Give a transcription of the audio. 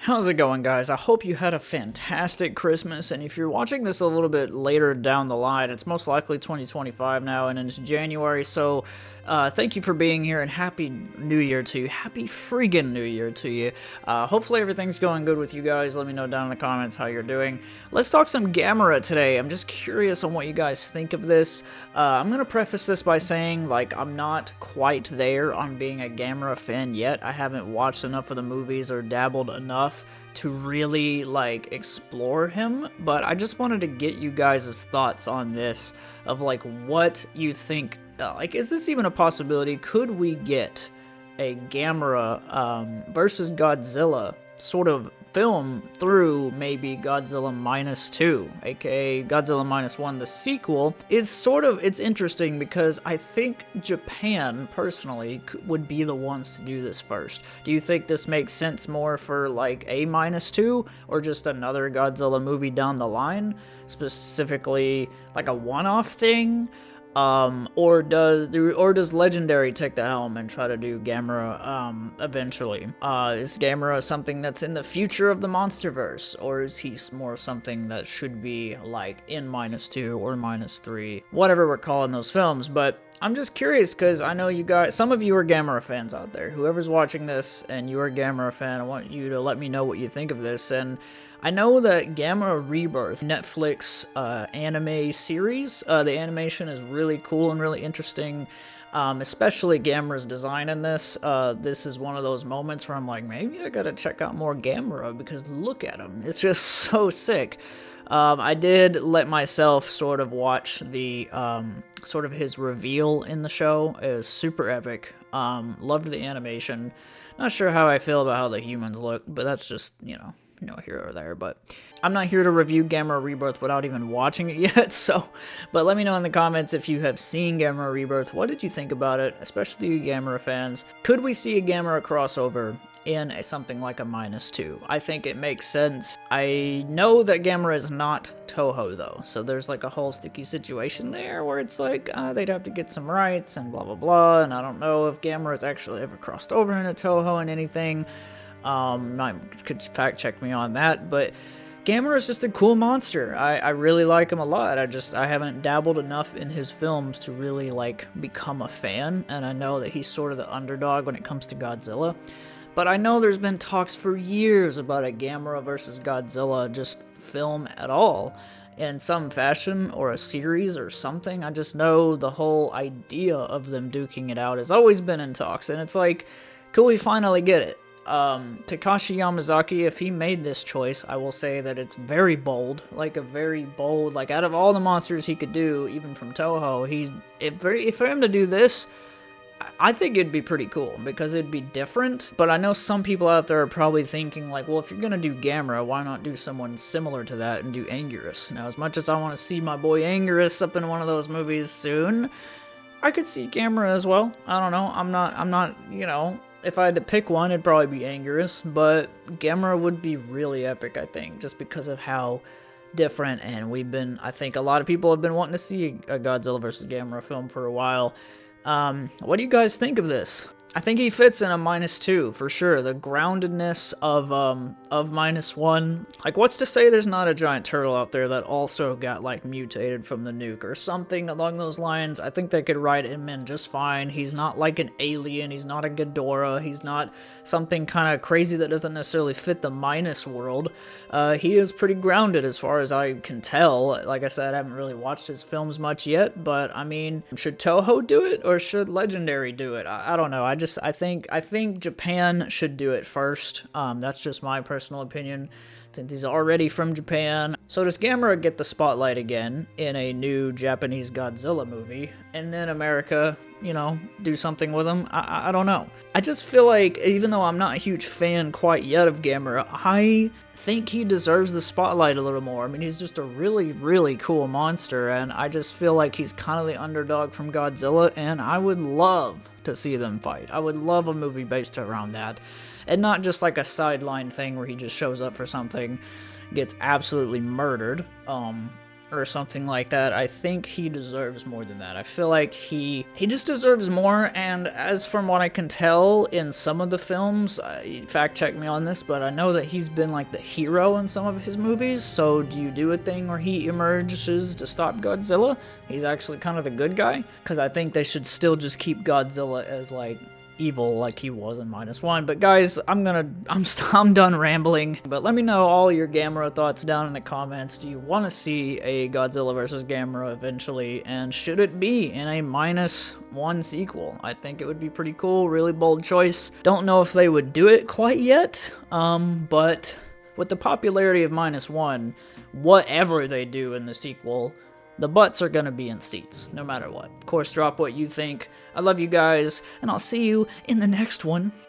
How's it going, guys? I hope you had a fantastic Christmas, and if you're watching this a little bit later down the line, it's most likely 2025 now, and it's January, so thank you for being here, and Happy New Year to you. Happy friggin' New Year to you. Hopefully everything's going good with you guys. Let me know down in the comments how you're doing. Let's talk some Gamera today. I'm just curious on what you guys think of this. I'm gonna preface this by saying, like, I'm not quite there on being a Gamera fan yet. I haven't watched enough of the movies or dabbled enough to really like explore him, but I just wanted to get you guys' thoughts on this of like what you think, like, is this even a possibility? Could we get a Gamera versus Godzilla sort of film through maybe Godzilla Minus 2, aka Godzilla Minus 1, the sequel? It's interesting because I think Japan, personally, would be the ones to do this first. Do you think this makes sense more for like a Minus 2, or just another Godzilla movie down the line? Specifically, like a one-off thing? Or does Legendary take the helm and try to do Gamera, eventually? Is Gamera something that's in the future of the MonsterVerse, or is he more something that should be, like, in Minus 2 or Minus 3? Whatever we're calling those films, but I'm just curious, because I know you guys, some of you are Gamera fans out there. Whoever's watching this and you're a Gamera fan, I want you to let me know what you think of this, and I know that Gamera Rebirth, Netflix anime series, the animation is really cool and really interesting, especially Gamera's design in this. This is one of those moments where I'm like, maybe I gotta check out more Gamera, because look at him, it's just so sick. I did let myself sort of watch the, sort of his reveal in the show. It was super epic. Loved the animation. Not sure how I feel about how the humans look, but that's just, you know, here or there, but I'm not here to review Gamera Rebirth without even watching it yet, so, but let me know in the comments if you have seen Gamera Rebirth. What did you think about it, especially you Gamera fans? Could we see a Gamera crossover in something like a Minus 2? I think it makes sense. I know that Gamera is not Toho, though, so there's like a whole sticky situation there where it's like, they'd have to get some rights and blah blah blah, and I don't know if Gamera's actually ever crossed over into Toho and anything. Could fact check me on that, but Gamera is just a cool monster. I really like him a lot. I haven't dabbled enough in his films to really like become a fan, and I know that he's sort of the underdog when it comes to Godzilla. But I know there's been talks for years about a Gamera versus Godzilla just film at all, in some fashion, or a series or something. I just know the whole idea of them duking it out has always been in talks, and it's like, could we finally get it? Takashi Yamazaki, if he made this choice, I will say that it's very bold, like out of all the monsters he could do, even from Toho, if for him to do this, I think it'd be pretty cool, because it'd be different. But I know some people out there are probably thinking like, well, if you're gonna do Gamera, why not do someone similar to that and do Anguirus? Now, as much as I want to see my boy Anguirus up in one of those movies soon, I could see Gamera as well. I don't know, I'm not, you know, if I had to pick one, it'd probably be Anguirus, but Gamera would be really epic, I think, just because of how different, and I think a lot of people have been wanting to see a Godzilla vs. Gamera film for a while. What do you guys think of this? I think he fits in a Minus 2, for sure. The groundedness of Minus 1. Like, what's to say there's not a giant turtle out there that also got, like, mutated from the nuke or something along those lines? I think they could write him in just fine. He's not like an alien. He's not a Ghidorah. He's not something kind of crazy that doesn't necessarily fit the Minus world. He is pretty grounded as far as I can tell. Like I said, I haven't really watched his films much yet, but, I mean, should Toho do it, or should Legendary do it? I don't know. I think Japan should do it first. That's just my personal opinion, since he's already from Japan. So does Gamera get the spotlight again in a new Japanese Godzilla movie, and then America, you know, do something with him? I don't know. I just feel like, even though I'm not a huge fan quite yet of Gamera, I think he deserves the spotlight a little more. I mean, he's just a really, really cool monster, and I just feel like he's kind of the underdog from Godzilla, and I would love to see them fight. I would love a movie based around that, and not just like a sideline thing where he just shows up for something, gets absolutely murdered, or something like that. I think he deserves more than that. I feel like he just deserves more, and as from what I can tell in some of the films, fact check me on this, but I know that he's been like the hero in some of his movies. So do you do a thing where he emerges to stop Godzilla? He's actually kind of the good guy, because I think they should still just keep Godzilla as like evil like he was in -1. But guys, I'm done rambling. But let me know all your Gamera thoughts down in the comments. Do you want to see a Godzilla vs. Gamera eventually, and should it be in a -1 sequel? I think it would be pretty cool, really bold choice. Don't know if they would do it quite yet, but with the popularity of -1, whatever they do in the sequel, the butts are gonna be in seats, no matter what. Of course, drop what you think. I love you guys, and I'll see you in the next one.